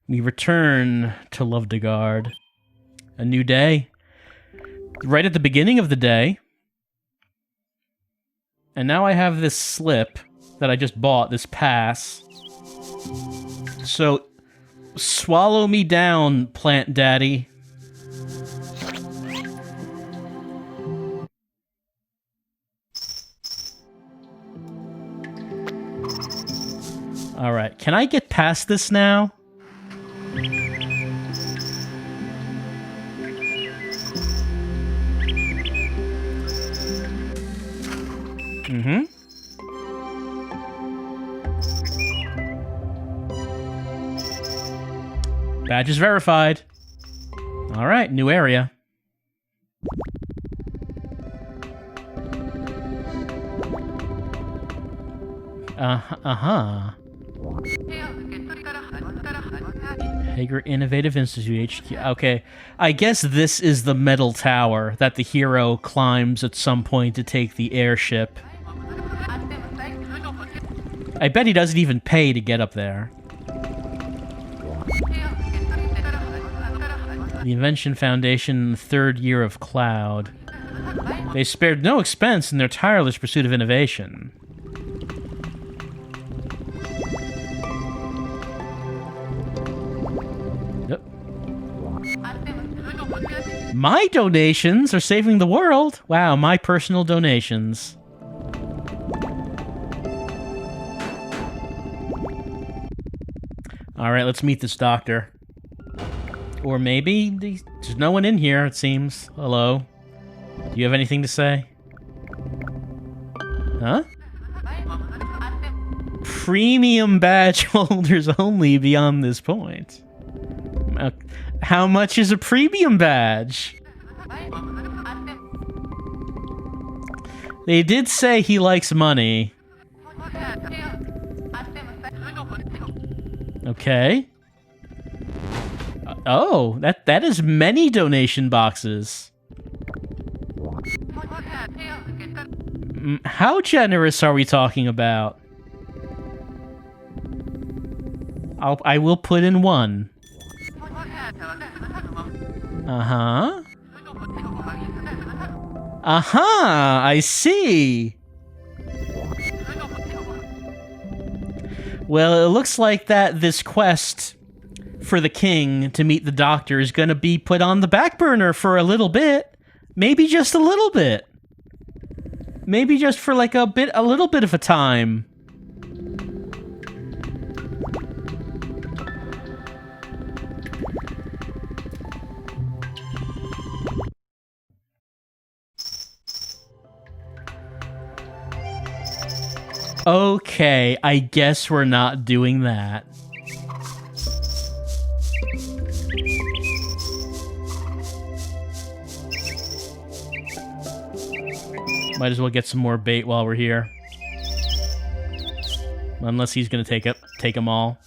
We return to Goddawg. A new day. Right at the beginning of the day. And now I have this slip that I just bought, this pass. So, swallow me down, Plant Daddy. Alright, can I get past this now? Mm-hmm. Badge is verified. Alright, new area. Uh-huh. Hager Innovative Institute HQ. Okay, I guess this is the metal tower that the hero climbs at some point to take the airship. I bet he doesn't even pay to get up there. The Invention Foundation, third year of Cloud. They spared no expense in their tireless pursuit of innovation. Yep. My donations are saving the world. Wow, my personal donations. Alright, let's meet this doctor. Or maybe there's no one in here, it seems. Hello? Do you have anything to say? Huh? Premium badge holders only beyond this point. How much is a premium badge? They did say he likes money. Okay. Oh, that is many donation boxes. How generous are we talking about? I will put in one. Uh-huh. Uh-huh, I see. Well, it looks like that this quest for the king to meet the doctor is going to be put on the back burner for a little bit. Maybe just a little bit. Maybe just for like a little bit of a time. Okay, I guess we're not doing that. Might as well get some more bait while we're here. Unless he's gonna take them all.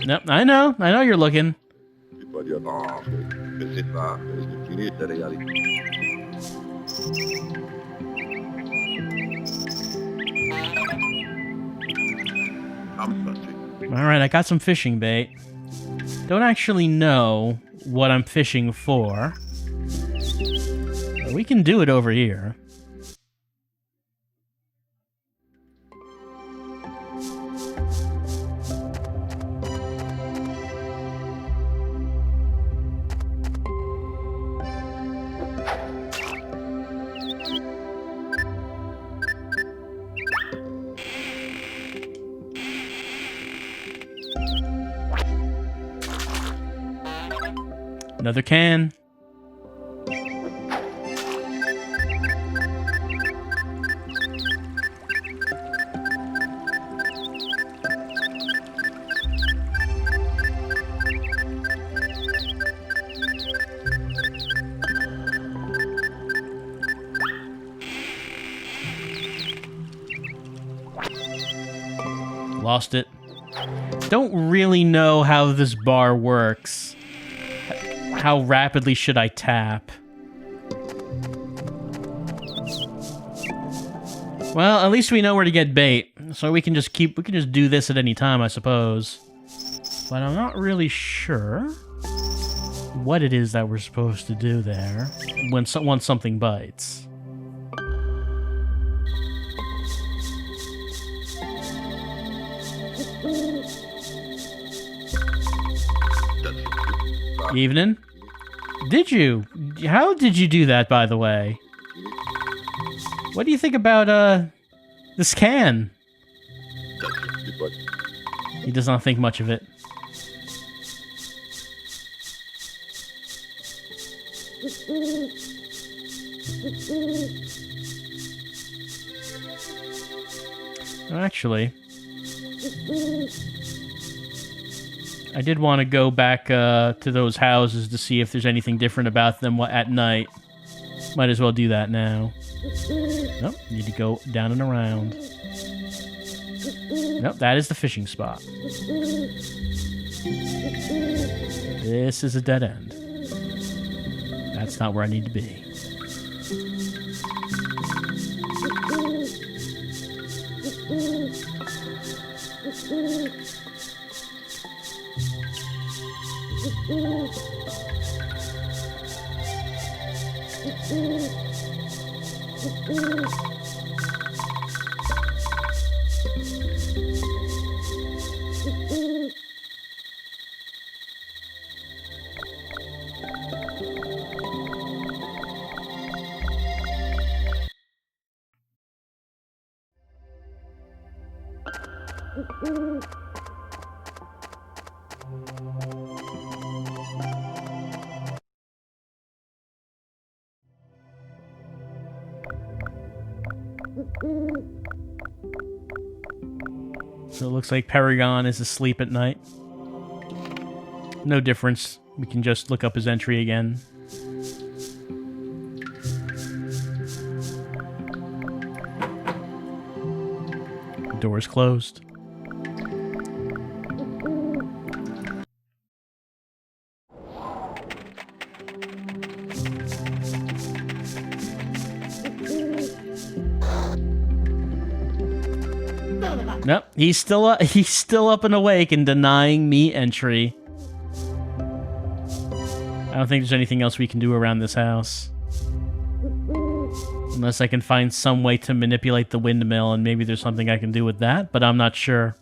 Nope, I know you're looking. Alright, I got some fishing bait. Don't actually know what I'm fishing for. But we can do it over here. Another can. Lost it. Don't really know how this bar works. How rapidly should I tap? Well, at least we know where to get bait, so we can just do this at any time, I suppose. But I'm not really sure what it is that we're supposed to do there once something bites. Evening. How did you do that, by the way? What do you think about, this can? He does not think much of it. Actually, I did want to go back to those houses to see if there's anything different about them at night. Might as well do that now. Nope, need to go down and around. Nope, that is the fishing spot. This is a dead end. That's not where I need to be. So it looks like Paragon is asleep at night. No difference. We can just look up his entry again. The door is closed. Nope, he's still up and awake and denying me entry. I don't think there's anything else we can do around this house. Unless I can find some way to manipulate the windmill, and maybe there's something I can do with that, but I'm not sure.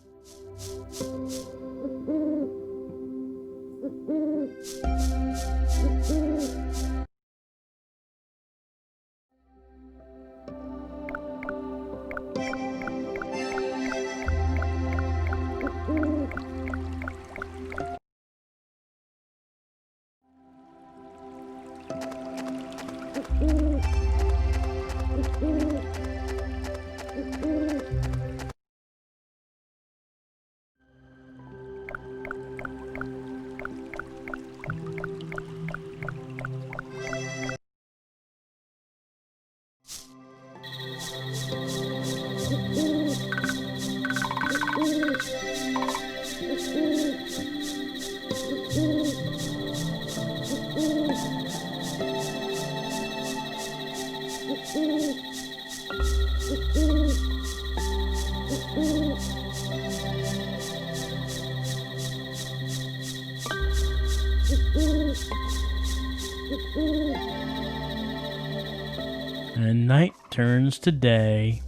And night turns to day.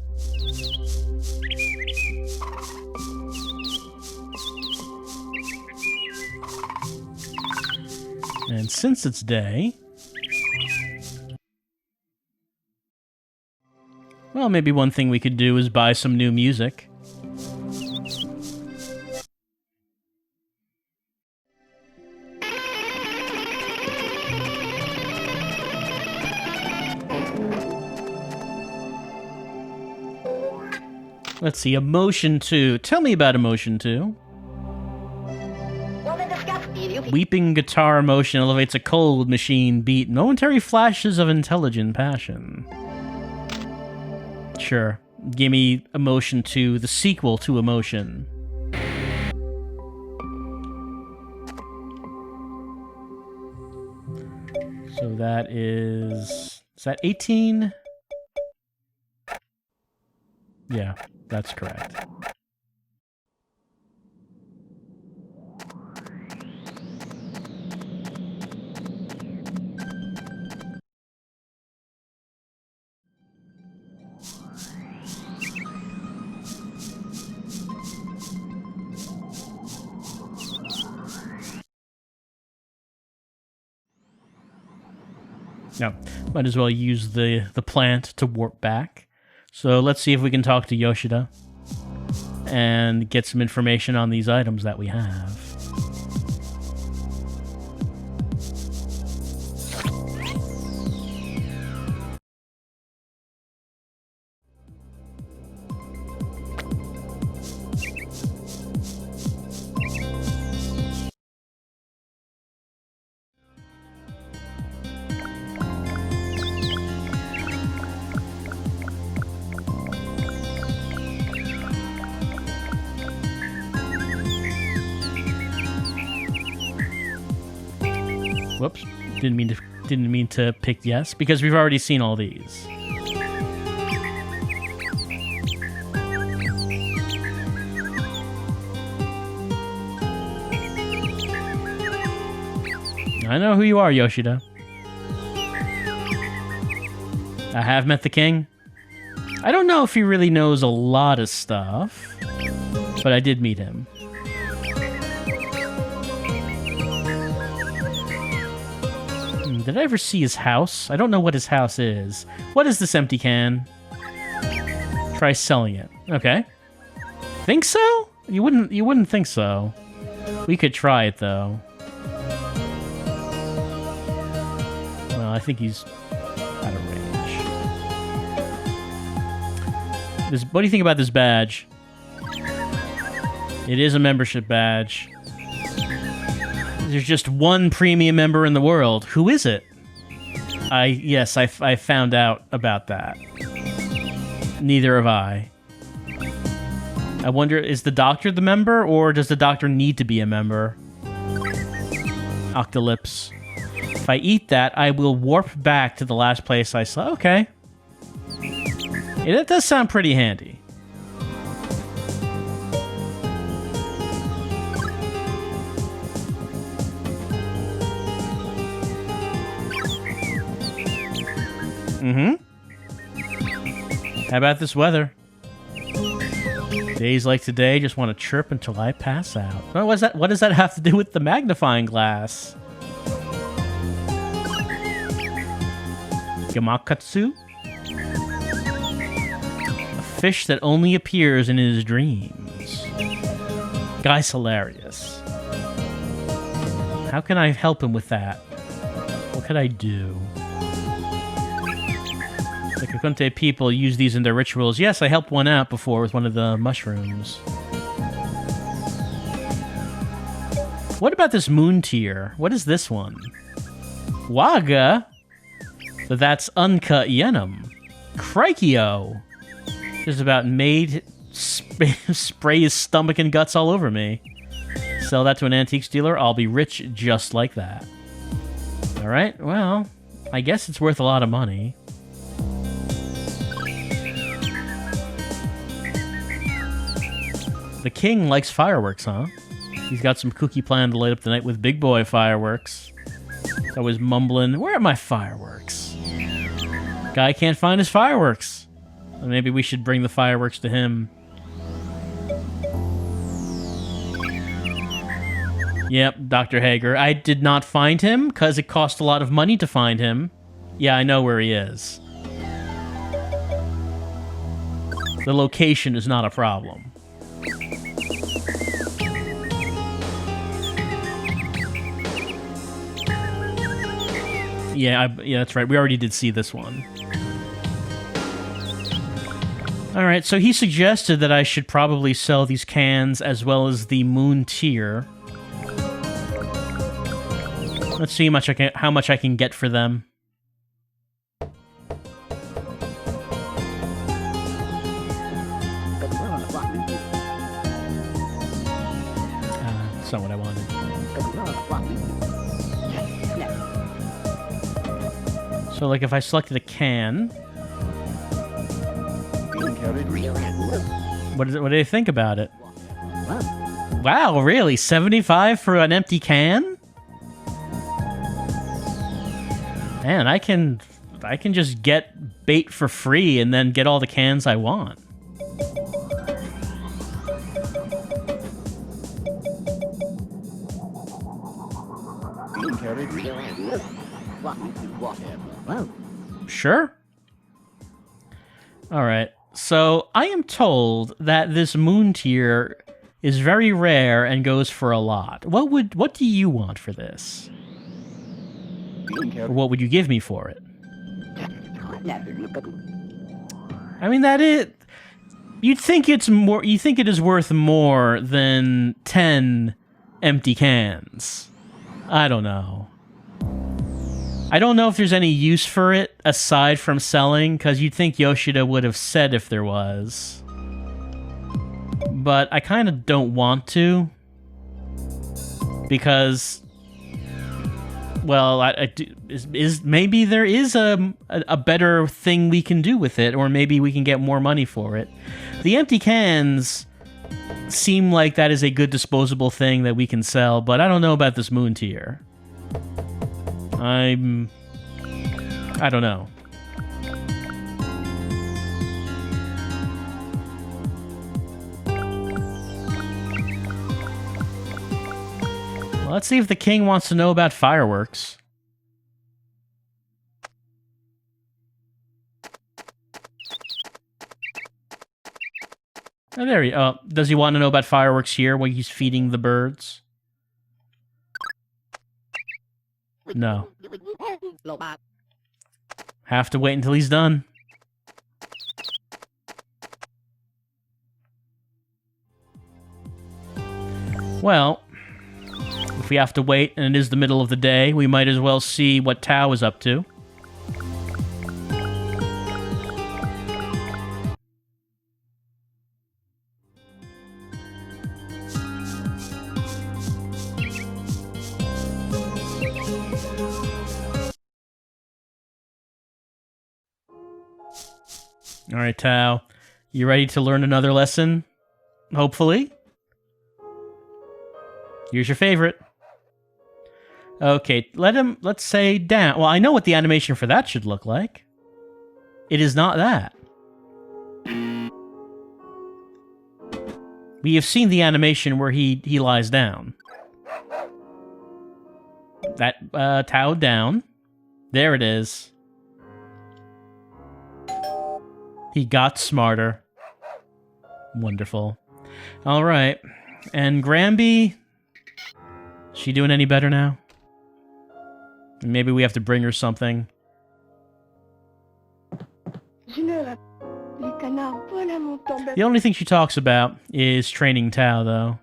And since it's day, well, maybe one thing we could do is buy some new music. Let's see, Emotion 2. Tell me about Emotion 2. Weeping guitar emotion elevates a cold machine beat. Momentary flashes of intelligent passion. Sure. Give me Emotion 2, the sequel to Emotion. So that is that 18? Yeah, that's correct. No, might as well use the plant to warp back. So let's see if we can talk to Yoshida and get some information on these items that we have. Whoops, didn't mean to pick yes because we've already seen all these. I know who you are, Yoshida. I have met the king. I don't know if he really knows a lot of stuff, but I did meet him. Did I ever see his house? I don't know what his house is. What is this empty can? Try selling it. Okay. Think so? You wouldn't think so. We could try it though. Well, I think he's out of range. What do you think about this badge? It is a membership badge. There's just one premium member in the world. Who is it? Yes, I found out about that. Neither have I. I wonder, is the doctor the member, or does the doctor need to be a member? Octolips. If I eat that, I will warp back to the last place I saw. Okay. Yeah, that does sound pretty handy. How about this weather? Days like today just want to chirp until I pass out. What does that have to do with the magnifying glass? Yamakatsu? A fish that only appears in his dreams. Guy's hilarious. How can I help him with that? What could I do? The Kakunte people use these in their rituals. Yes, I helped one out before with one of the mushrooms. What about this moon tier? What is this one? Waga? That's uncut yenum. Crikey-o. Just about made spray his stomach and guts all over me. Sell that to an antiques dealer. I'll be rich just like that. Alright, well, I guess it's worth a lot of money. The king likes fireworks, huh? He's got some kooky plan to light up the night with big boy fireworks. Always mumbling, where are my fireworks? Guy can't find his fireworks. Well, maybe we should bring the fireworks to him. Yep, Dr. Hager. I did not find him because it cost a lot of money to find him. Yeah, I know where he is. The location is not a problem. Yeah, that's right. We already did see this one. Alright, so he suggested that I should probably sell these cans as well as the moon tier. Let's see how much I can get for them. That's not what I wanted. So, like, if I selected a can, what do they think about it? Wow, really? 75 for an empty can? Man, I can just get bait for free and then get all the cans I want. Sure. Alright, so I am told that this moon tier is very rare and goes for a lot. What do you want for this? Or what would you give me for it? I mean, you'd think it's more, you think it is worth more than 10 empty cans. I don't know. I don't know if there's any use for it aside from selling, because you'd think Yoshida would have said if there was. But I kind of don't want to. Because, well, maybe there is a better thing we can do with it, or maybe we can get more money for it. The empty cans seem like that is a good disposable thing that we can sell, but I don't know about this moon tier. I don't know. Well, let's see if the king wants to know about fireworks. Oh, there he... Oh, does he want to know about fireworks here when he's feeding the birds? No. Have to wait until he's done. Well, if we have to wait and it is the middle of the day, we might as well see what Tao is up to. All right, Tao. You ready to learn another lesson? Hopefully. Here's your favorite. Okay, let's say down. Well, I know what the animation for that should look like. It is not that. We have seen the animation where he lies down. That, Tao down. There it is. He got smarter. Wonderful. All right. And Granby, she doing any better now? Maybe we have to bring her something. The only thing she talks about is training Tao, though.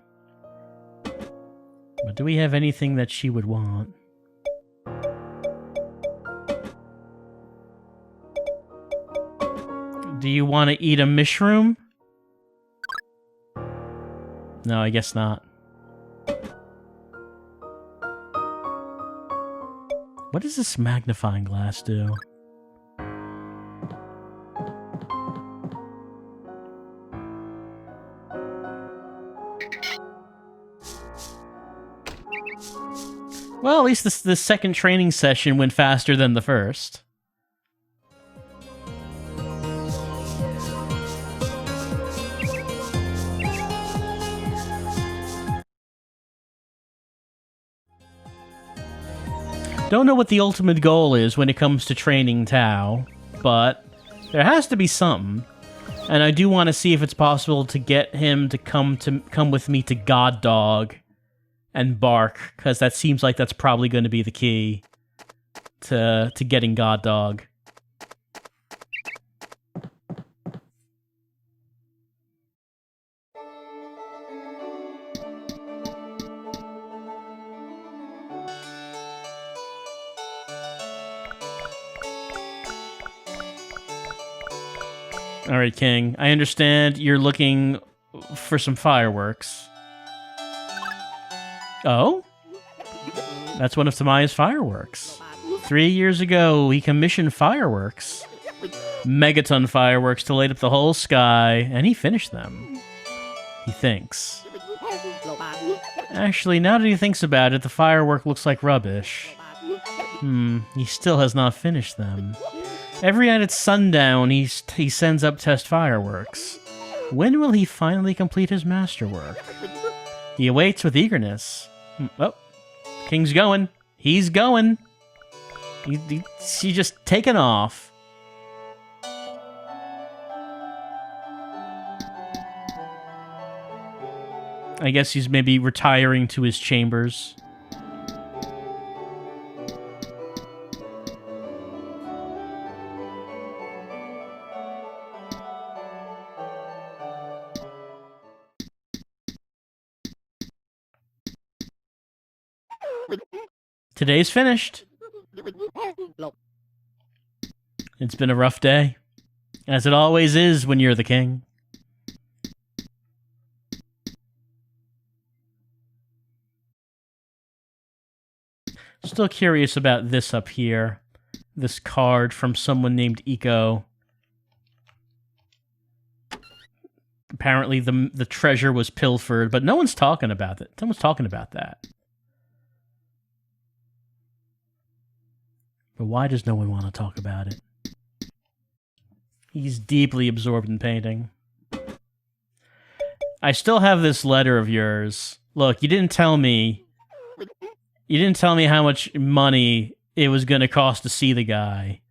But do we have anything that she would want? Do you want to eat a mushroom? No, I guess not. What does this magnifying glass do? Well, at least the second training session went faster than the first. Don't know what the ultimate goal is when it comes to training Tao, but there has to be something. And I do want to see if it's possible to get him to come with me to Goddawg and bark, because that seems like that's probably going to be the key to getting Goddawg. All right, King. I understand you're looking for some fireworks. Oh? That's one of Tamaya's fireworks. 3 years ago, he commissioned fireworks. Megaton fireworks to light up the whole sky, and he finished them. He thinks. Actually, now that he thinks about it, the firework looks like rubbish. He still has not finished them. Every night at sundown, he sends up test fireworks. When will he finally complete his masterwork? He awaits with eagerness. Oh, King's going. He's going. He's just taken off. I guess he's maybe retiring to his chambers. Today's finished. It's been a rough day, as it always is when you're the king. Still curious about this up here. This card from someone named Eco. Apparently the treasure was pilfered, but no one's talking about it. No one's talking about that. But why does no one want to talk about it? He's deeply absorbed in painting. I still have this letter of yours. Look, you didn't tell me how much money it was going to cost to see the guy.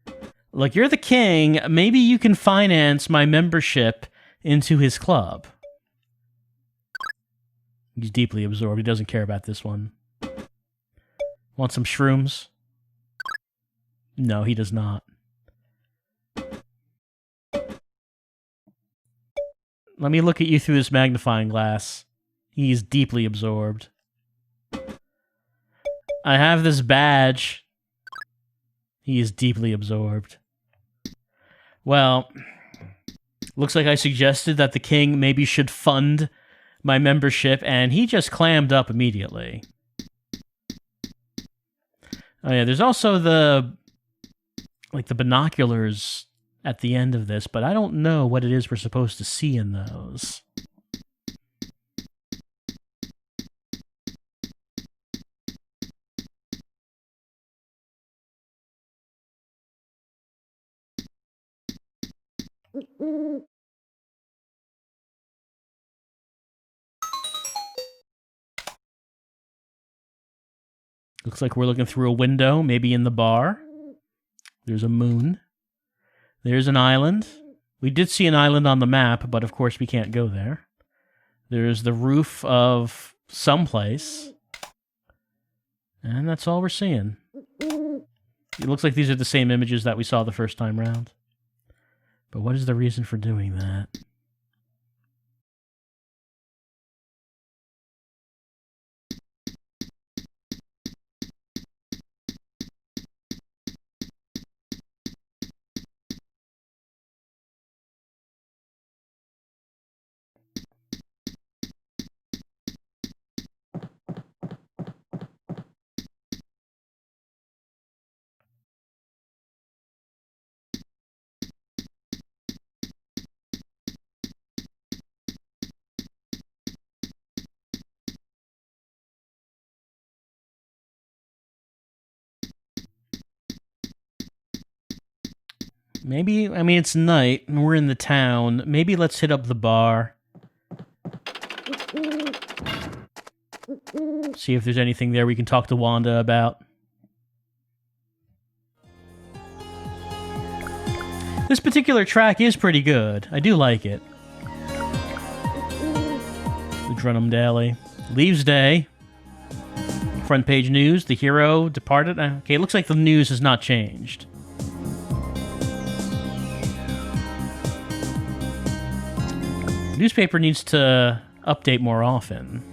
Look, you're the king. Maybe you can finance my membership into his club. He's deeply absorbed. He doesn't care about this one. Want some shrooms? No, he does not. Let me look at you through this magnifying glass. He's deeply absorbed. I have this badge. He is deeply absorbed. Well, looks like I suggested that the king maybe should fund my membership, and he just clammed up immediately. Oh yeah, there's also the binoculars at the end of this, but I don't know what it is we're supposed to see in those. Looks like we're looking through a window, maybe in the bar. There's a moon. There's an island. We did see an island on the map, but of course we can't go there. There's the roof of someplace. And that's all we're seeing. It looks like these are the same images that we saw the first time round. But what is the reason for doing that? Maybe, I mean, it's night, and we're in the town. Maybe let's hit up the bar. See if there's anything there we can talk to Wanda about. This particular track is pretty good. I do like it. The Drunham Daily. Leaves Day. Front page news. The hero departed. Okay, it looks like the news has not changed. The newspaper needs to update more often.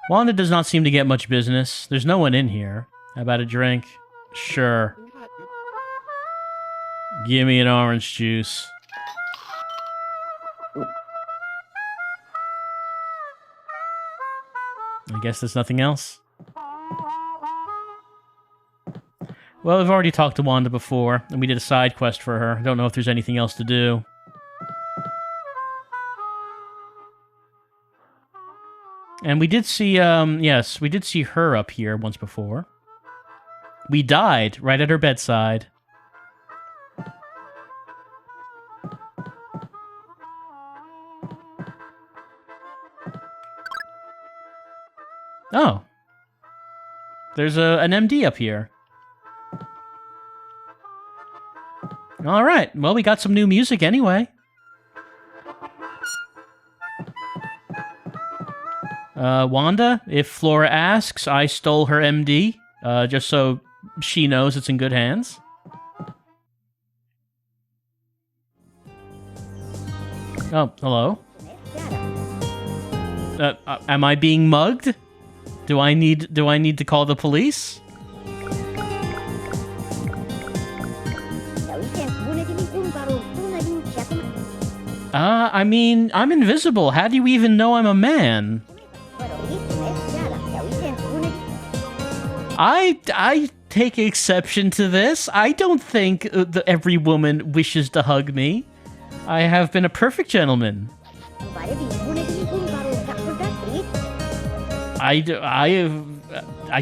Wanda does not seem to get much business. There's no one in here. How about a drink? Sure. Give me an orange juice. I guess there's nothing else. Well, we've already talked to Wanda before, and we did a side quest for her. I don't know if there's anything else to do. And we did see, yes, we did see her up here once before. We died right at her bedside. Oh. There's an MD up here. All right. Well, we got some new music anyway. Wanda, if Flora asks, I stole her MD, just so she knows it's in good hands. Oh, hello. Am I being mugged? Do I need to call the police? I mean, I'm invisible. How do you even know I'm a man? I take exception to this. I don't think that every woman wishes to hug me. I have been a perfect gentleman.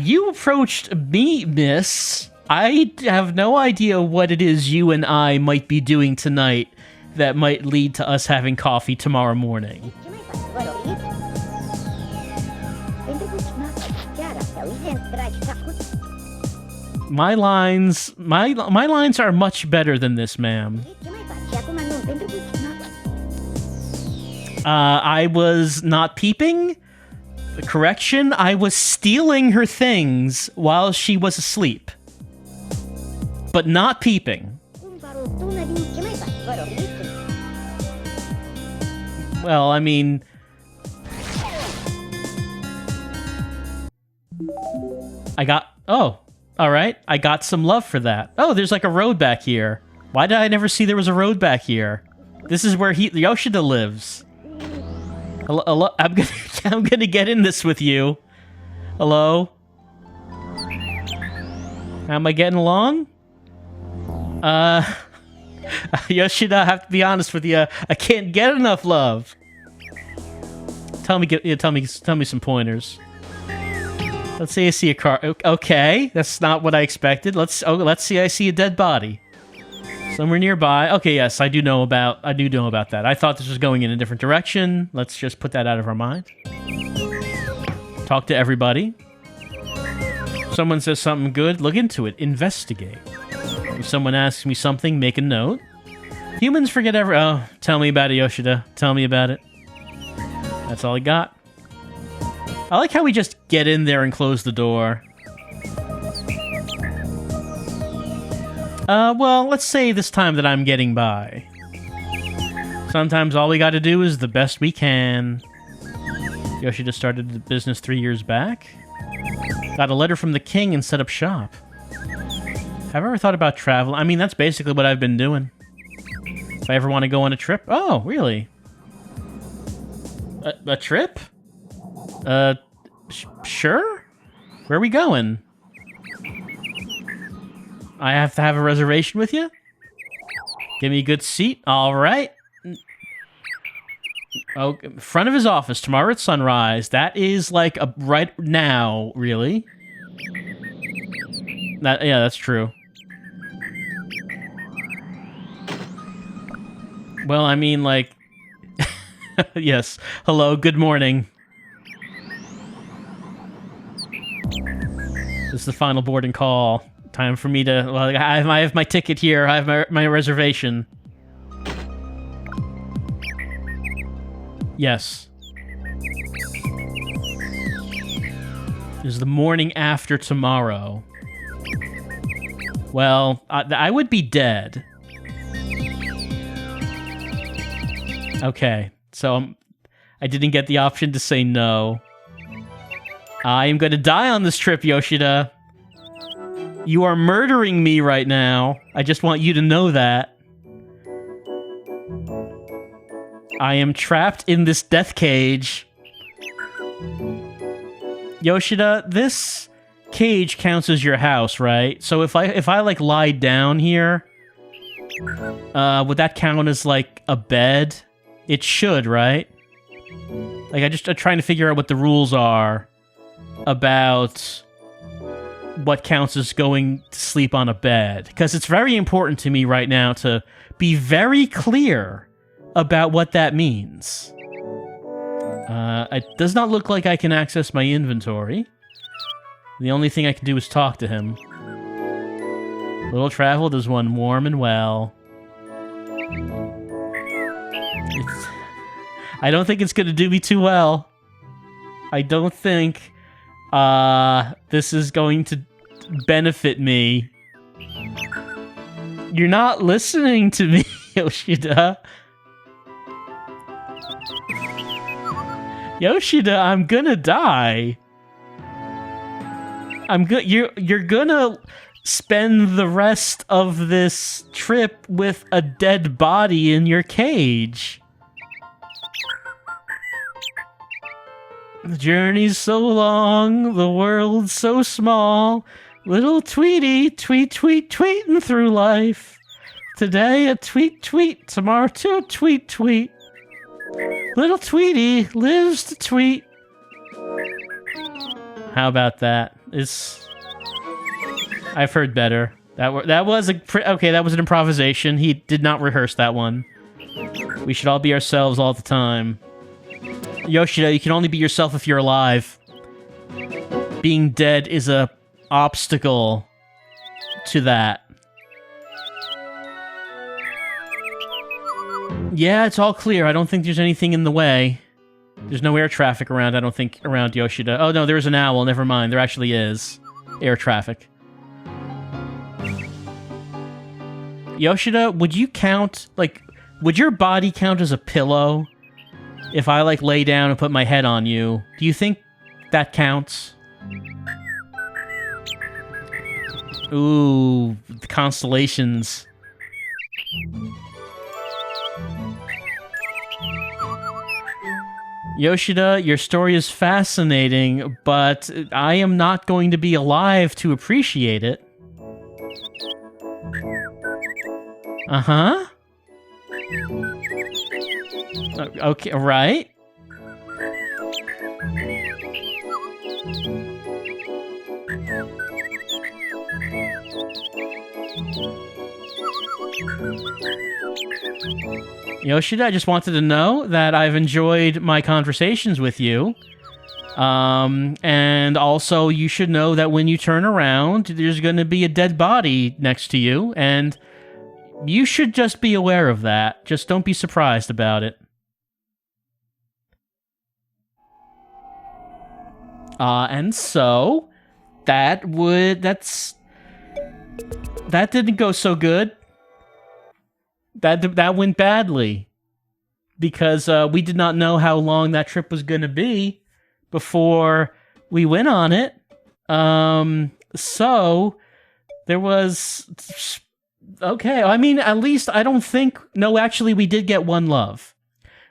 You approached me, miss. I have no idea what it is you and I might be doing tonight that might lead to us having coffee tomorrow morning. My lines are much better than this, ma'am. I was not peeping. Correction, I was stealing her things while she was asleep. But not peeping. Well, I mean... Oh, alright. I got some love for that. Oh, there's like a road back here. Why did I never see there was a road back here? This is where Yoshida lives. Hello? I'm gonna get in this with you. Hello? How am I getting along? Yoshida, I have to be honest with you. I can't get enough love. Tell me some pointers. Let's see. I see a car. Okay, that's not what I expected. Let's see. I see a dead body somewhere nearby. Okay, yes, I do know about that. I thought this was going in a different direction. Let's just put that out of our mind. Talk to everybody. Someone says something good, look into it. Investigate. If someone asks me something, make a note. Humans forget Oh, tell me about it, Yoshida. Tell me about it. That's all I got. I like how we just get in there and close the door. Well, let's say this time that I'm getting by. Sometimes all we gotta do is the best we can. Yoshida started the business 3 years back. Got a letter from the king and set up shop. Have I ever thought about travel? I mean, that's basically what I've been doing. If I ever want to go on a trip. Oh, really? A trip? Sure? Where are we going? I have to have a reservation with you? Give me a good seat. All right. Oh, front of his office tomorrow at sunrise. That is like a right now, really. Yeah, that's true. Well, I mean, like... yes. Hello, good morning. This is the final boarding call. Time for me to... Well, I have my ticket here. I have my reservation. Yes. This is the morning after tomorrow. Well, I would be dead. Okay, so I didn't get the option to say no. I am going to die on this trip, Yoshida. You are murdering me right now. I just want you to know that. I am trapped in this death cage. Yoshida, this cage counts as your house, right? So if I like lie down here, would that count as like a bed? It should, right? Like I'm trying to figure out what the rules are about what counts as going to sleep on a bed, because it's very important to me right now to be very clear about what that means. It does not look like I can access my inventory. The only thing I can do is talk to him. Little travel does one warm and well. I don't think it's going to do me too well. I don't think this is going to benefit me. You're not listening to me, Yoshida. Yoshida, I'm gonna die. You're gonna spend the rest of this trip with a dead body in your cage. The journey's so long, the world's so small. Little Tweety, tweeting through life. Today a tweet, tomorrow too tweet. Little Tweety lives to tweet. How about that? I've heard better. That was an improvisation. He did not rehearse that one. We should all be ourselves all the time. Yoshida, you can only be yourself if you're alive. Being dead is a obstacle to that. Yeah, it's all clear. I don't think there's anything in the way. There's no air traffic around, I don't think, around Yoshida. Oh, no, there's an owl. Never mind. There actually is air traffic. Yoshida, would you count, like, would your body count as a pillow if I, like, lay down and put my head on you? Do you think that counts? Ooh, the constellations. Yoshida, your story is fascinating, but I am not going to be alive to appreciate it. Uh-huh. Okay, right. Yoshida, I just wanted to know that I've enjoyed my conversations with you. And also, you should know that when you turn around, there's going to be a dead body next to you, and you should just be aware of that. Just don't be surprised about it. And so, that didn't go so good. That went badly. Because we did not know how long that trip was going to be before we went on it. So, there was... Okay, I mean, at least I don't think... No, actually, we did get one love.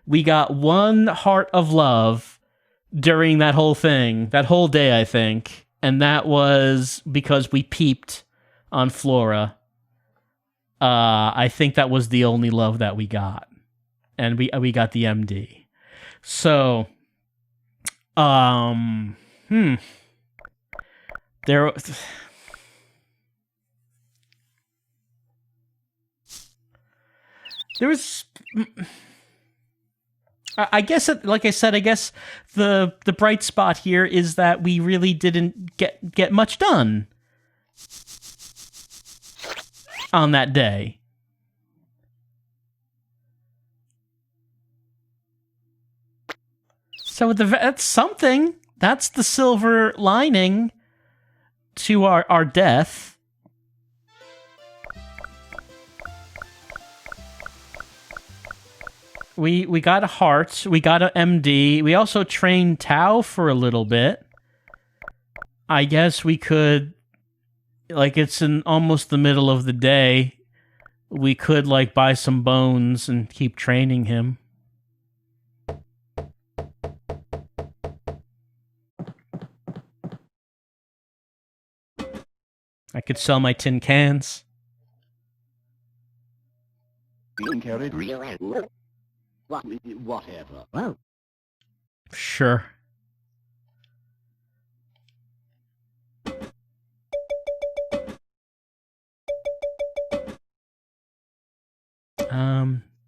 We got one heart of love during that whole thing. That whole day, I think. And that was because we peeped on Flora. I think that was the only love that we got. And we got the MD. So... There... There was, I guess, like I said, I guess the bright spot here is that we really didn't get much done on that day. So that's something. That's the silver lining to our death. We got a heart, we got an MD, we also trained Tao for a little bit. I guess we could like, it's in almost the middle of the day. We could, like, buy some bones and keep training him. I could sell my tin cans. Whatever. Wow. Sure.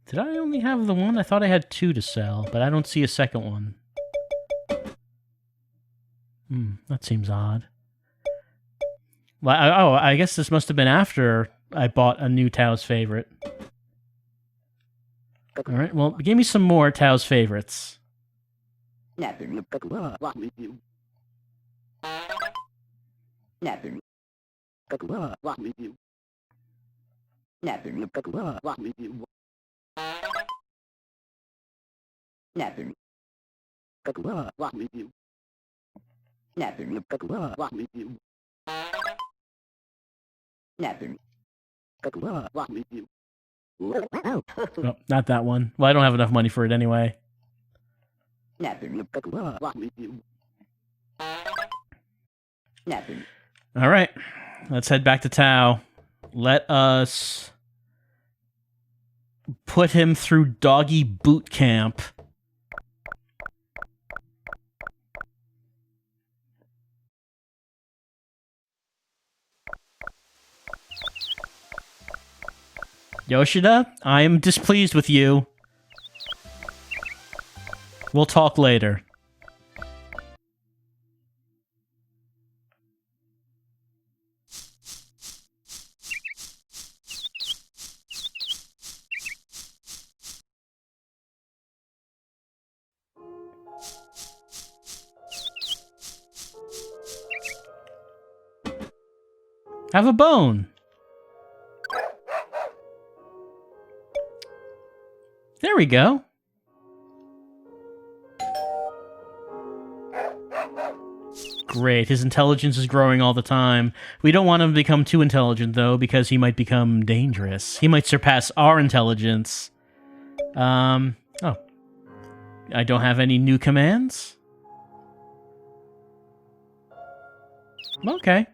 Did I only have the one? I thought I had 2 to sell, but I don't see a second one. That seems odd. Well, I guess this must have been after I bought a new Tao's favorite. Alright, well, give me some more Tao's favorites. Oh, not that one. Well, I don't have enough money for it anyway. Alright, let's head back to Tao. Let us put him through doggy boot camp. Yoshida, I am displeased with you. We'll talk later. Have a bone. There we go. Great, his intelligence is growing all the time. We don't want him to become too intelligent, though, because he might become dangerous. He might surpass our intelligence. Oh. I don't have any new commands? Okay.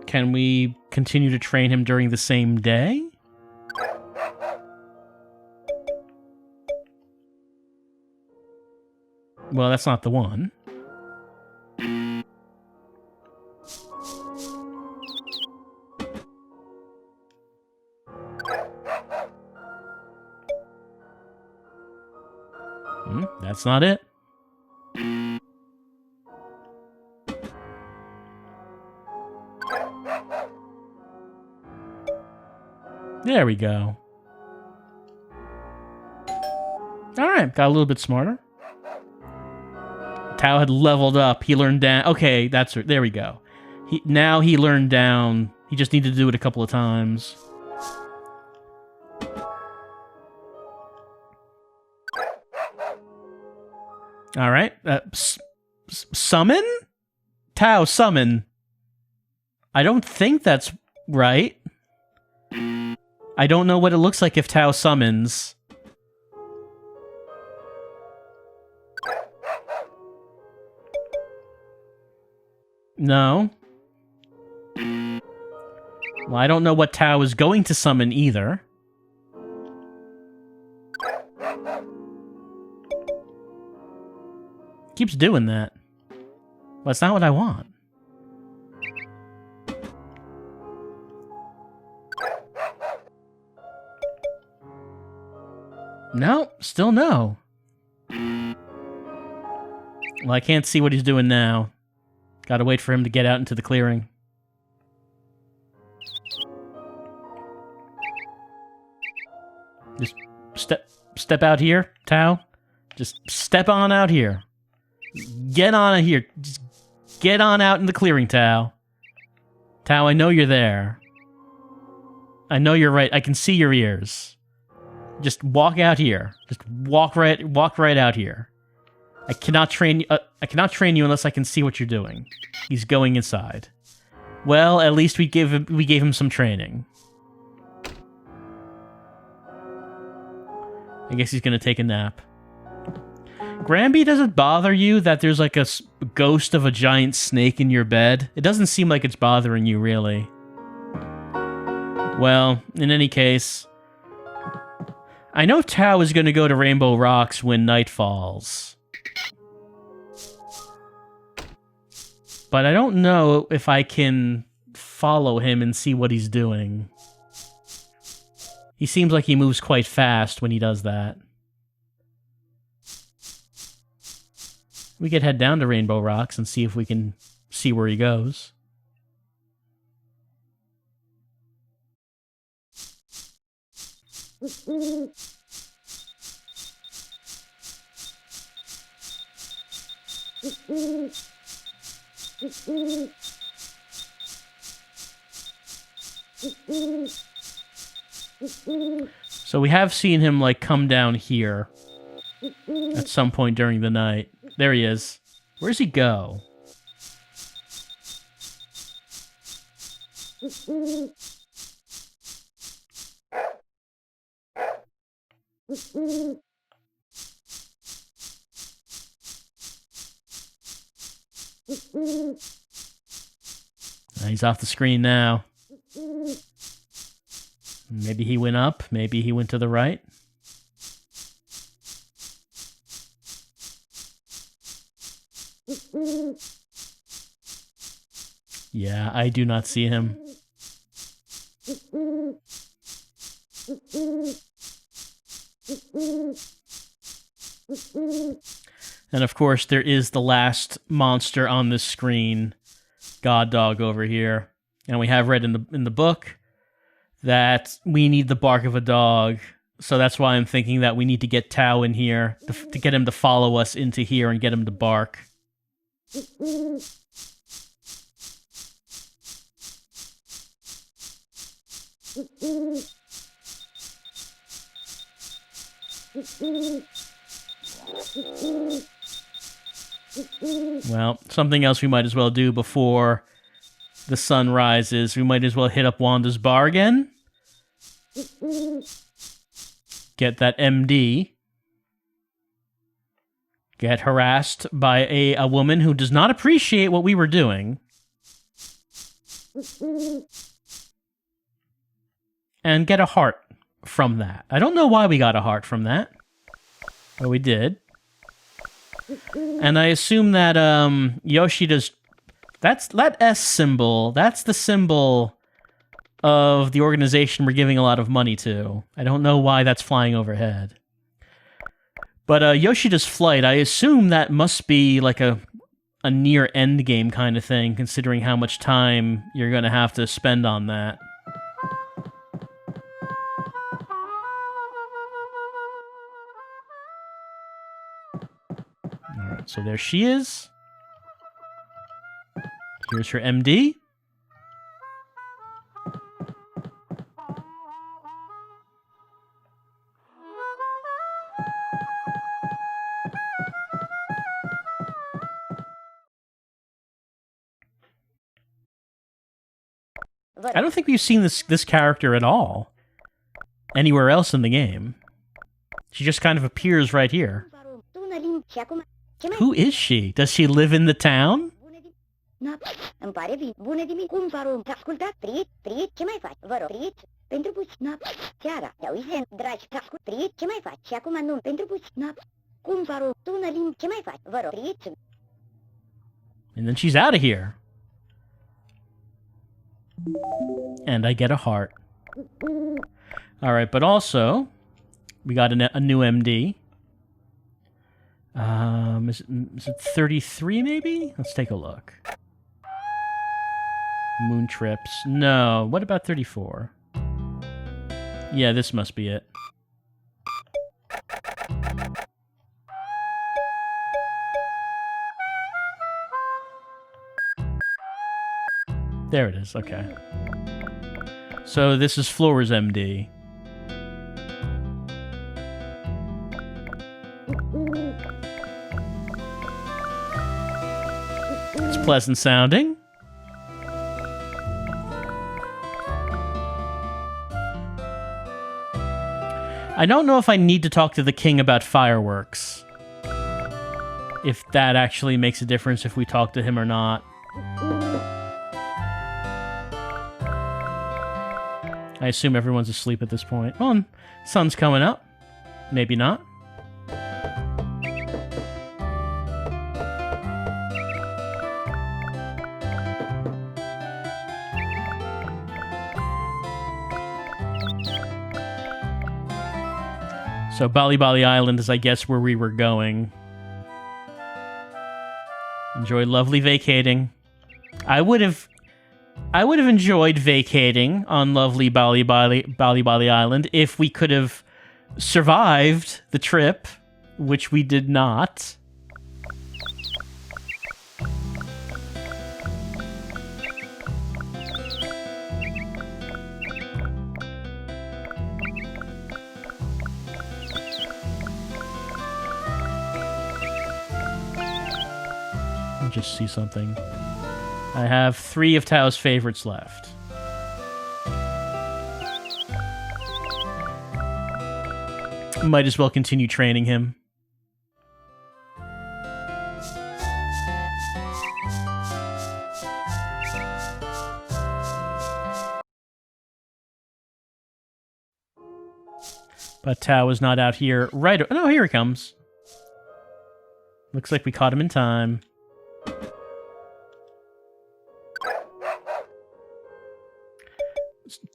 Can we continue to train him during the same day? Well, that's not the one. That's not it. There we go. Alright, got a little bit smarter. Tao had leveled up. He learned down. Okay, that's there we go. Now he learned down. He just needed to do it a couple of times. Alright. Summon? Tao, summon. I don't think that's right. I don't know what it looks like if Tao summons. No. Well, I don't know what Tao is going to summon either. Keeps doing that. Well, that's not what I want. No, still no. Well, I can't see what he's doing now. Gotta wait for him to get out into the clearing. Just step out here, Tao. Just step on out here. Get on here. Just get on out in the clearing, Tao. Tao, I know you're there. I know you're right. I can see your ears. Just walk out here. Just walk right out here. I cannot train you unless I can see what you're doing. He's going inside. Well, at least we gave him some training. I guess he's gonna take a nap. Granby, does it bother you that there's like a ghost of a giant snake in your bed? It doesn't seem like it's bothering you, really. Well, in any case, I know Tao is going to go to Rainbow Rocks when night falls. But I don't know if I can follow him and see what he's doing. He seems like he moves quite fast when he does that. We could head down to Rainbow Rocks and see if we can see where he goes. So we have seen him, like, come down here at some point during the night. There he is. Where's he go? He's off the screen now. Maybe he went up. Maybe he went to the right. Yeah, I do not see him. And of course, there is the last monster on this screen, Goddawg over here. And we have read in the book that we need the bark of a dog. So that's why I'm thinking that we need to get Tao in here to get him to follow us into here and get him to bark. Well, something else we might as well do before the sun rises. We might as well hit up Wanda's bar again. Get that MD. Get harassed by a woman who does not appreciate what we were doing. And get a heart from that. I don't know why we got a heart from that. But we did. And I assume that Yoshida's... that S symbol, that's the symbol of the organization we're giving a lot of money to. I don't know why that's flying overhead. But Yoshida's flight, I assume that must be like a near end game kind of thing, considering how much time you're going to have to spend on that. Alright, so there she is. Here's her MD. I don't think we've seen this character at all anywhere else in the game. She just kind of appears right here. Who is she? Does she live in the town? And then she's out of here. And I get a heart. Alright, but also, we got a new MD. Is it 33 maybe? Let's take a look. Moon trips. No, what about 34? Yeah, this must be it. There it is, okay. So this is Flora's MD. pleasant sounding. I don't know if I need to talk to the king about fireworks. If that actually makes a difference if we talk to him or not. I assume everyone's asleep at this point. Well, sun's coming up. Maybe not. So Bali Bali Island is, I guess, where we were going. Enjoy lovely vacating. I would have enjoyed vacating on lovely Bali Bali Island if we could have survived the trip, which we did not. Just see something. I have 3 of Tao's favorites left. Might as well continue training him. But Tao is not out here right... No, here he comes. Looks like we caught him in time.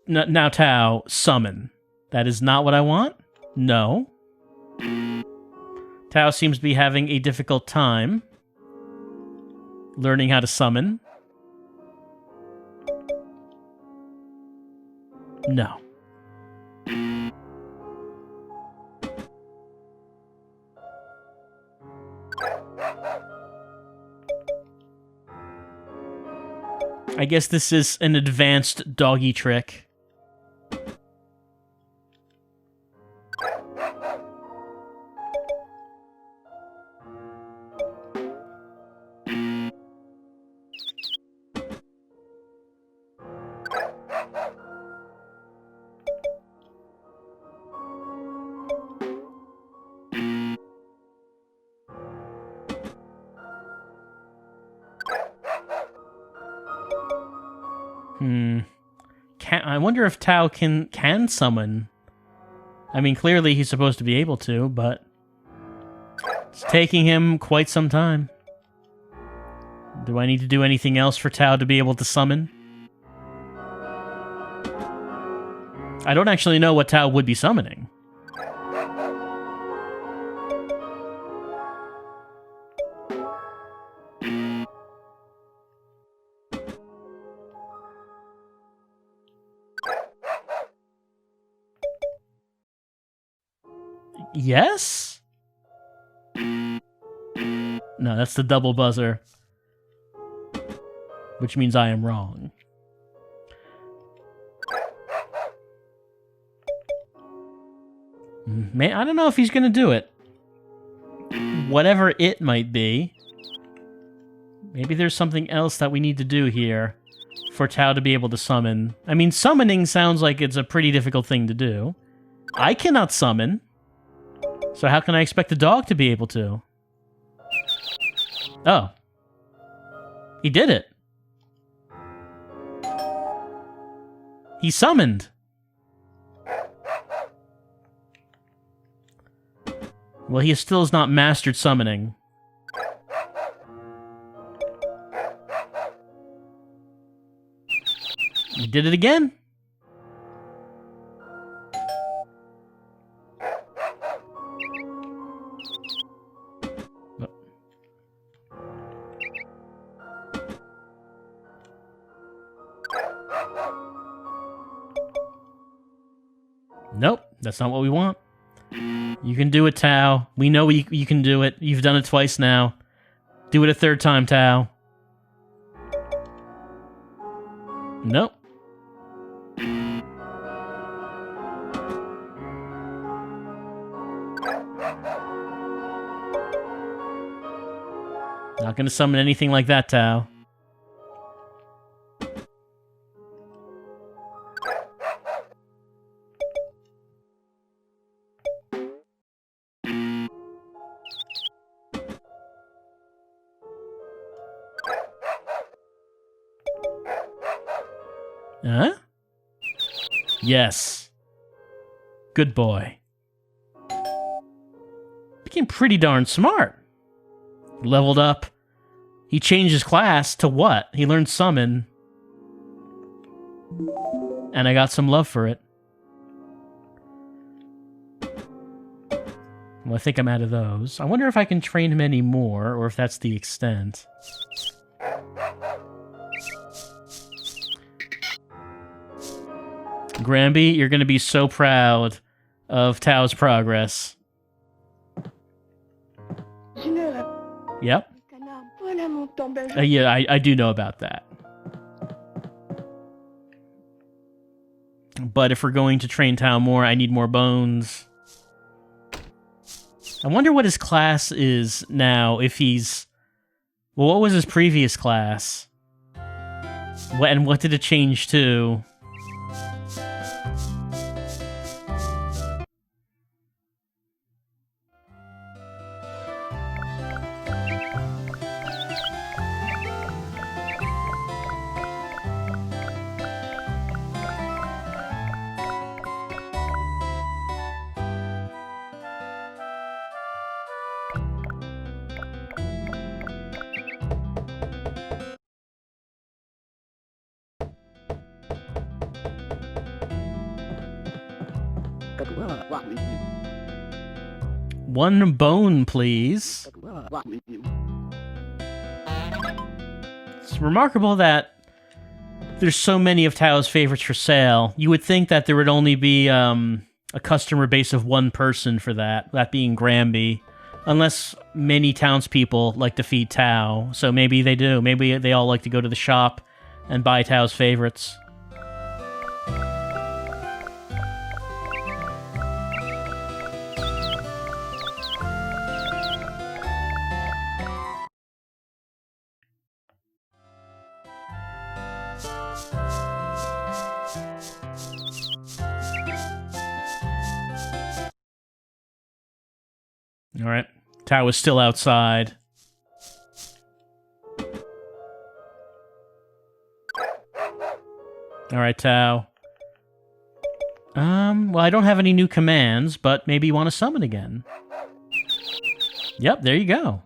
Now, Tao, summon. That is not what I want? No. Tao seems to be having a difficult time learning how to summon. No. I guess this is an advanced doggy trick. I wonder if Tao can summon. I mean, clearly he's supposed to be able to, but it's taking him quite some time. Do I need to do anything else for Tao to be able to summon? I don't actually know what Tao would be summoning. Yes? No, that's the double buzzer. Which means I am wrong. Man, I don't know if he's gonna do it. Whatever it might be. Maybe there's something else that we need to do here for Tao to be able to summon. I mean, summoning sounds like it's a pretty difficult thing to do. I cannot summon. So how can I expect the dog to be able to? Oh. He did it. He summoned. Well, he still has not mastered summoning. He did it again. Nope, that's not what we want. You can do it, Tao. We know you can do it. You've done it twice now. Do it a third time, Tao. Nope. Not gonna summon anything like that, Tao. Huh? Yes. Good boy. Became pretty darn smart. Leveled up. He changed his class to what? He learned summon. And I got some love for it. Well, I think I'm out of those. I wonder if I can train him any more, or if that's the extent. Granby, you're going to be so proud of Tao's progress. Yep. Yeah, I do know about that. But if we're going to train Tao more, I need more bones. I wonder what his class is now, if he's... Well, what was his previous class? And what did it change to? One bone, please. It's remarkable that there's so many of Tao's favorites for sale. You would think that there would only be a customer base of one person for that being Granby. Unless many townspeople like to feed Tao, so maybe they do. Maybe they all like to go to the shop and buy Tao's favorites. All right. Tao is still outside. All right, Tao. Well, I don't have any new commands, but maybe you want to summon again. Yep, there you go.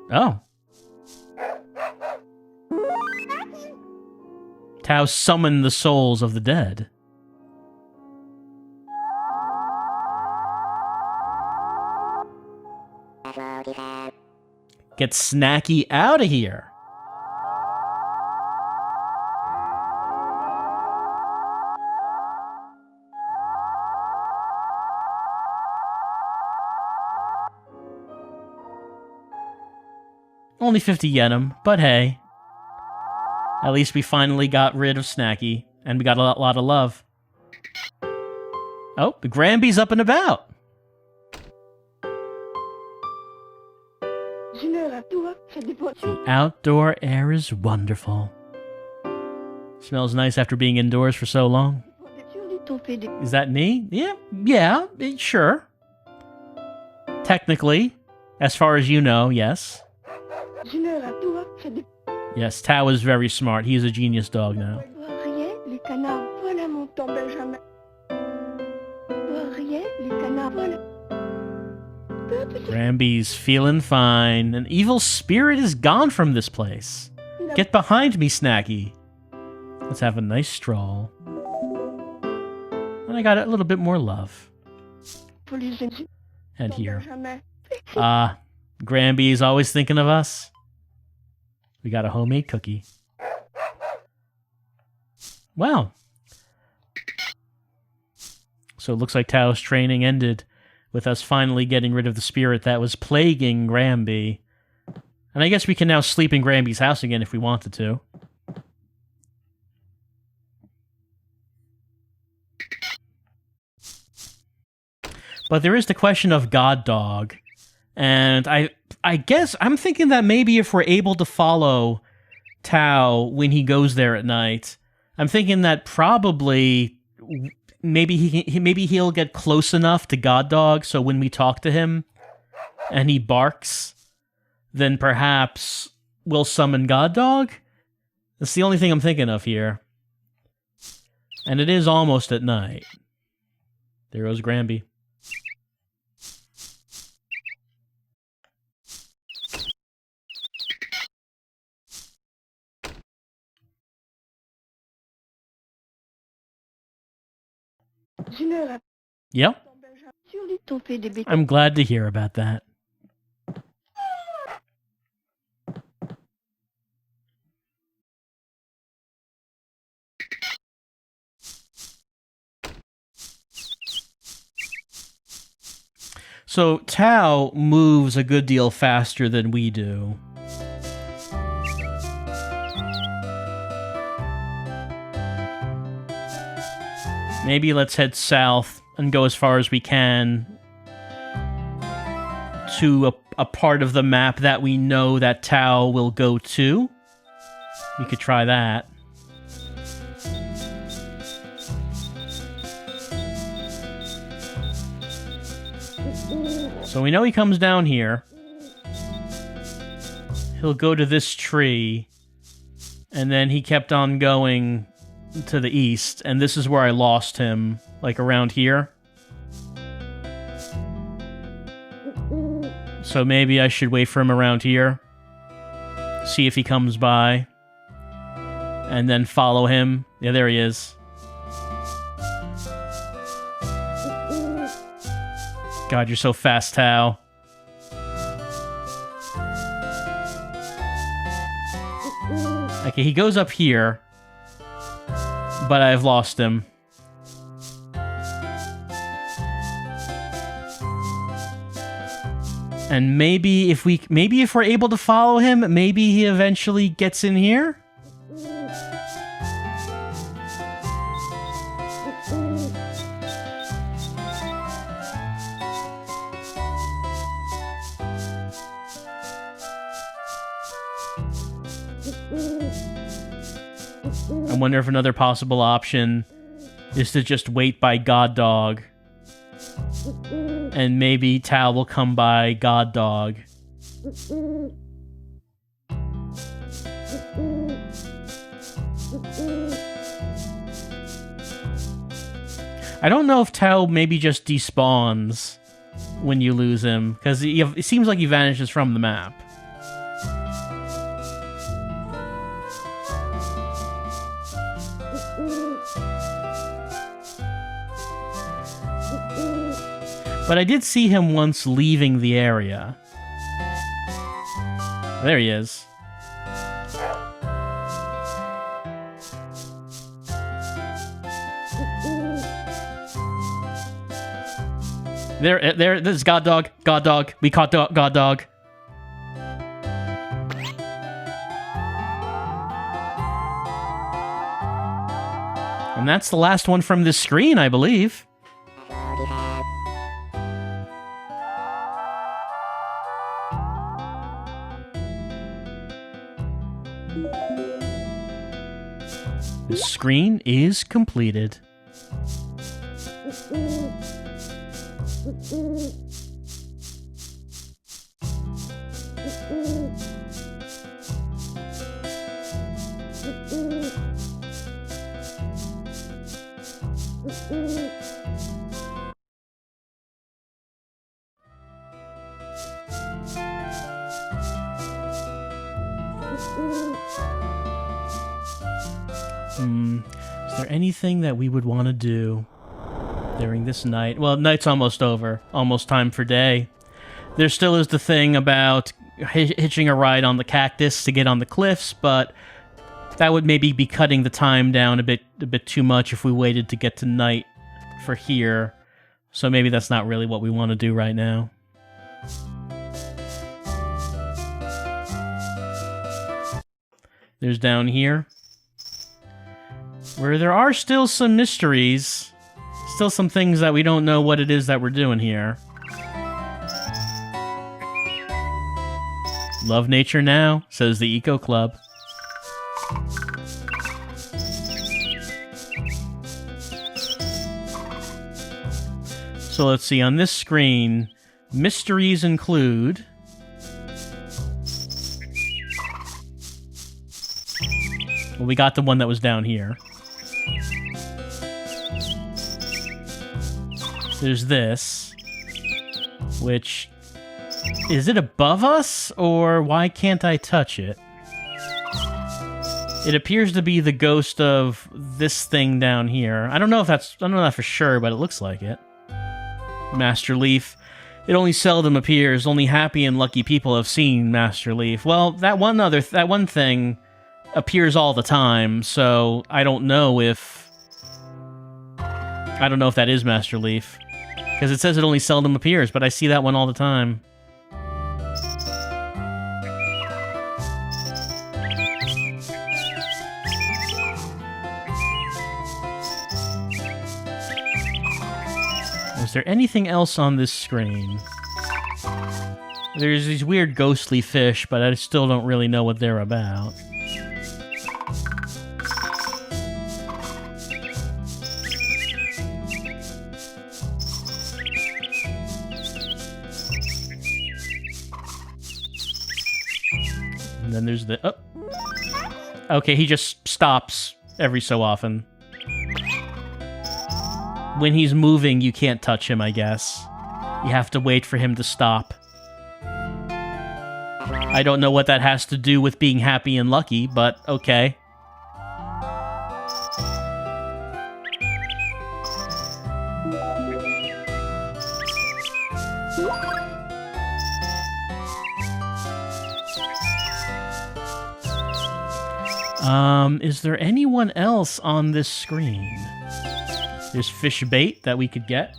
Oh. Tao summoned the souls of the dead. Get Snacky out of here. Only 50 yenim, but hey. At least we finally got rid of Snacky, and we got a lot of love. Oh, the Granby's up and about. The outdoor air is wonderful. Smells nice after being indoors for so long. Is that me? Yeah, sure. Technically, as far as you know, yes. Yes, Tao is very smart. He is a genius dog now. Granby's feeling fine. An evil spirit is gone from this place. Get behind me, Snacky. Let's have a nice stroll. And I got a little bit more love. And here. Granby's always thinking of us. We got a homemade cookie. Wow. So it looks like Tao's training ended with us finally getting rid of the spirit that was plaguing Granby. And I guess we can now sleep in Granby's house again if we wanted to. But there is the question of Goddawg. And I guess I'm thinking that maybe if we're able to follow Tao when he goes there at night, I'm thinking that probably maybe he'll get close enough to Goddawg so when we talk to him and he barks, then perhaps we'll summon Goddawg. That's the only thing I'm thinking of here. And it is almost at night. There goes Granby. Yep. I'm glad to hear about that. So Tao moves a good deal faster than we do. Maybe let's head south and go as far as we can to a part of the map that we know that Tao will go to. We could try that. So we know he comes down here. He'll go to this tree. And then he kept on going to the east. And this is where I lost him. Like around here. So maybe I should wait for him around here. See if he comes by. And then follow him. Yeah, there he is. God, you're so fast, Tao. Okay, he goes up here. But I've lost him. And maybe if we're able to follow him, maybe he eventually gets in here? I wonder if another possible option is to just wait by Goddawg. And maybe Tao will come by Goddawg. I don't know if Tao maybe just despawns when you lose him, because it seems like he vanishes from the map. But I did see him once leaving the area. There he is. There, this is Goddawg. Goddawg. We caught Goddawg. And that's the last one from this screen, I believe. The screen is completed. Is there anything that we would want to do during this night? Well, night's almost over. Almost time for day. There still is the thing about hitching a ride on the cactus to get on the cliffs, but that would maybe be cutting the time down a bit too much if we waited to get to night for here. So maybe that's not really what we want to do right now. There's down here, where there are still some mysteries. Still some things that we don't know what it is that we're doing here. Love nature now, says the Eco Club. So let's see, on this screen, mysteries include... Well, we got the one that was down here. There's this, which... Is it above us, or why can't I touch it? It appears to be the ghost of this thing down here. I don't know that for sure, but it looks like it. Master Leaf. It only seldom appears. Only happy and lucky people have seen Master Leaf. Well, that one thing appears all the time, so I don't know if that is Master Leaf. Because it says it only seldom appears, but I see that one all the time. Is there anything else on this screen? There's these weird ghostly fish, but I still don't really know what they're about. And then there's the... Oh. Okay, he just stops every so often. When he's moving, you can't touch him, I guess. You have to wait for him to stop. I don't know what that has to do with being happy and lucky, but okay. Is there anyone else on this screen? There's fish bait that we could get.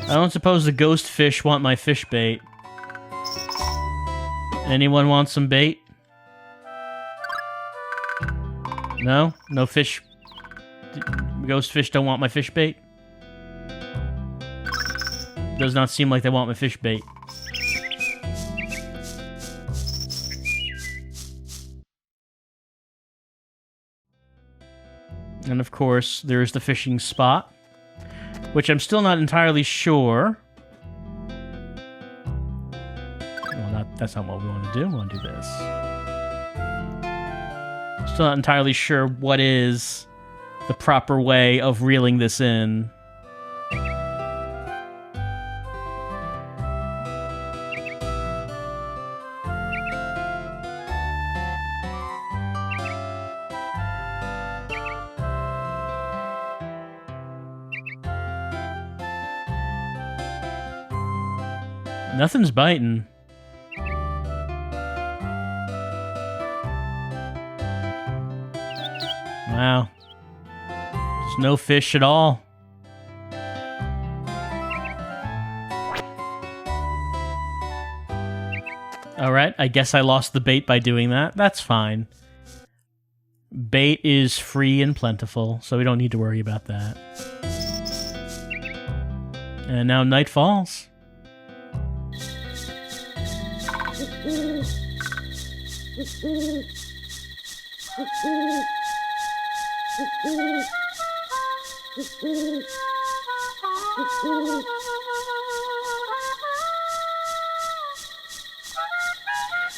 I don't suppose the ghost fish want my fish bait. Anyone want some bait? No? No fish? Ghost fish don't want my fish bait? Does not seem like they want my fish bait. And of course, there's the fishing spot, which I'm still not entirely sure. Well, that's not what we want to do. We want to do this. Still not entirely sure what is the proper way of reeling this in. Nothing's biting. Wow. There's no fish at all. Alright, I guess I lost the bait by doing that. That's fine. Bait is free and plentiful, so we don't need to worry about that. And now night falls.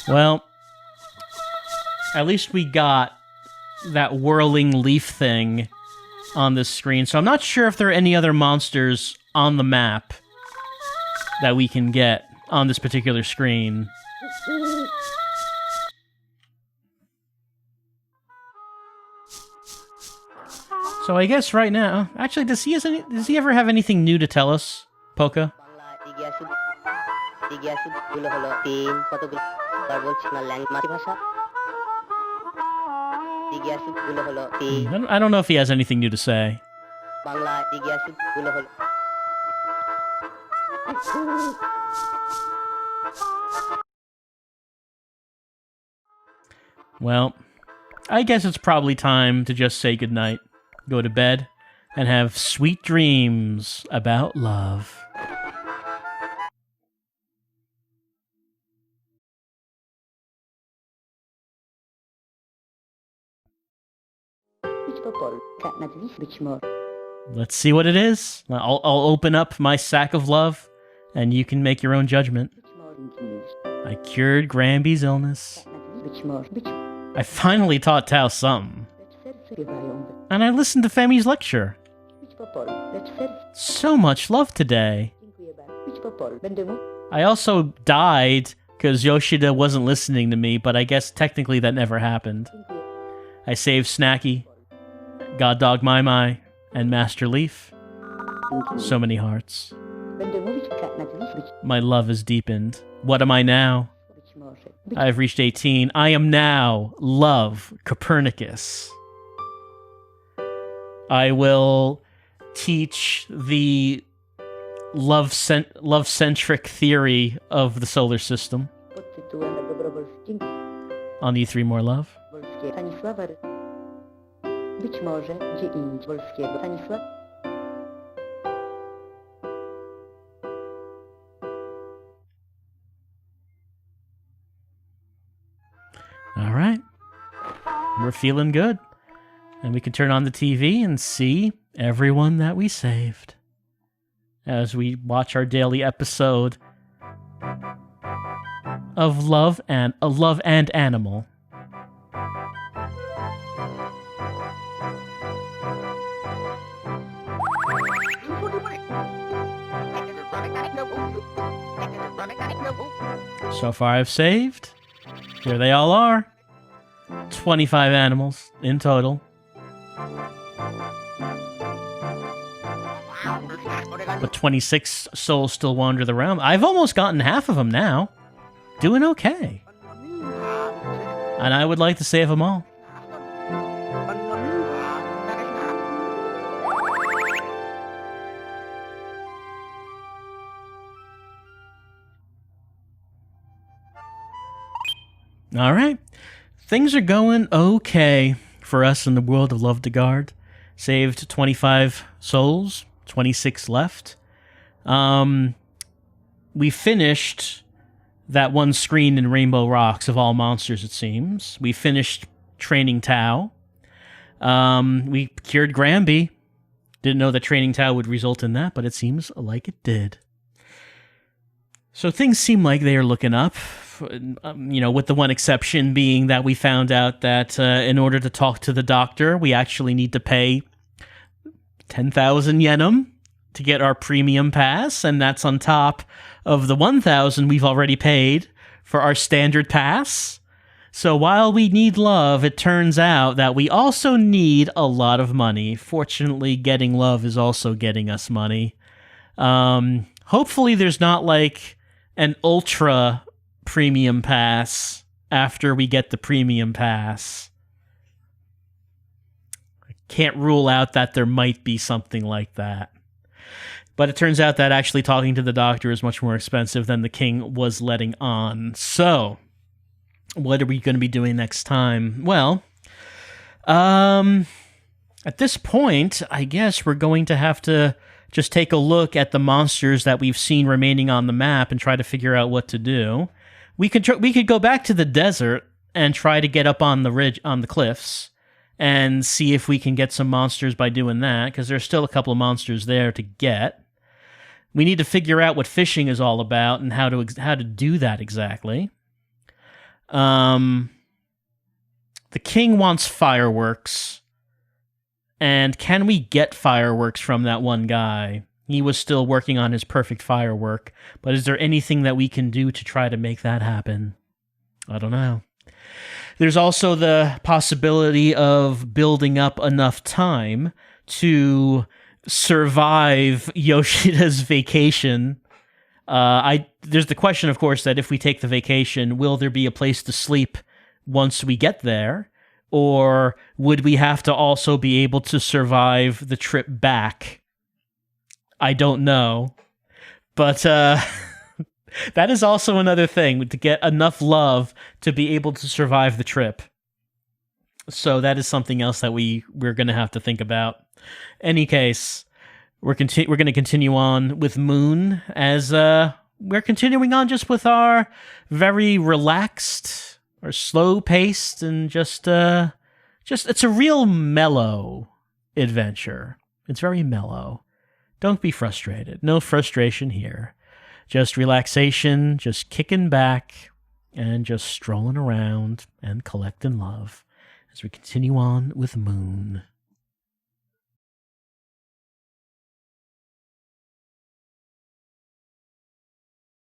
Well, at least we got that whirling leaf thing on this screen, so I'm not sure if there are any other monsters on the map that we can get on this particular screen. So I guess right now... Actually, does he ever have anything new to tell us, Poca? I don't know if he has anything new to say. Well, I guess it's probably time to just say goodnight, go to bed, and have sweet dreams about love. Być po polu, na drzwi być może. Let's see what it is. I'll open up my sack of love, and you can make your own judgment. I cured Granby's illness. I finally taught Tao something. And I listened to Femi's lecture. So much love today. I also died because Yoshida wasn't listening to me, but I guess technically that never happened. I saved Snacky, Goddawg My, and Master Leaf. So many hearts. My love is deepened. What am I now? I have reached 18. I am now Love Copernicus. I will teach the love-centric theory of the solar system. On you 3 more love. All right. We're feeling good. And we can turn on the TV and see everyone that we saved as we watch our daily episode of Love and Animal. So far I've saved. Here they all are. 25 animals in total. But 26 souls still wander the realm. I've almost gotten half of them now. Doing okay. And I would like to save them all. All right. Things are going okay for us in the world of Love to Guard. Saved 25 souls, 26 left. We finished that one screen in Rainbow Rocks of all monsters, it seems. We finished training Tao. We cured Granby. Didn't know that training Tao would result in that, but it seems like it did. So things seem like they are looking up. With the one exception being that we found out that in order to talk to the doctor, we actually need to pay 10,000 yenum to get our premium pass, and that's on top of the 1,000 we've already paid for our standard pass. So while we need love, it turns out that we also need a lot of money. Fortunately, getting love is also getting us money. Hopefully there's not like an ultra premium pass after we get the premium pass. I can't rule out that there might be something like that. But it turns out that actually talking to the doctor is much more expensive than the king was letting on. So, what are we going to be doing next time? Well, at this point, I guess we're going to have to just take a look at the monsters that we've seen remaining on the map and try to figure out what to do. We could go back to the desert and try to get up on the ridge, on the cliffs, and see if we can get some monsters by doing that, because there's still a couple of monsters there to get. We need to figure out what fishing is all about and how to do that exactly. The king wants fireworks. And can we get fireworks from that one guy? He was still working on his perfect firework. But is there anything that we can do to try to make that happen? I don't know. There's also the possibility of building up enough time to survive Yoshida's vacation. There's the question, of course, that if we take the vacation, will there be a place to sleep once we get there? Or would we have to also be able to survive the trip back? I don't know. But that is also another thing, to get enough love to be able to survive the trip. So that is something else that we're going to have to think about. Any case, we're going to continue on with Moon as we're continuing on just with our very relaxed or slow-paced and just it's a real mellow adventure. It's very mellow. Don't be frustrated. No frustration here. Just relaxation, just kicking back, and just strolling around and collecting love as we continue on with Moon.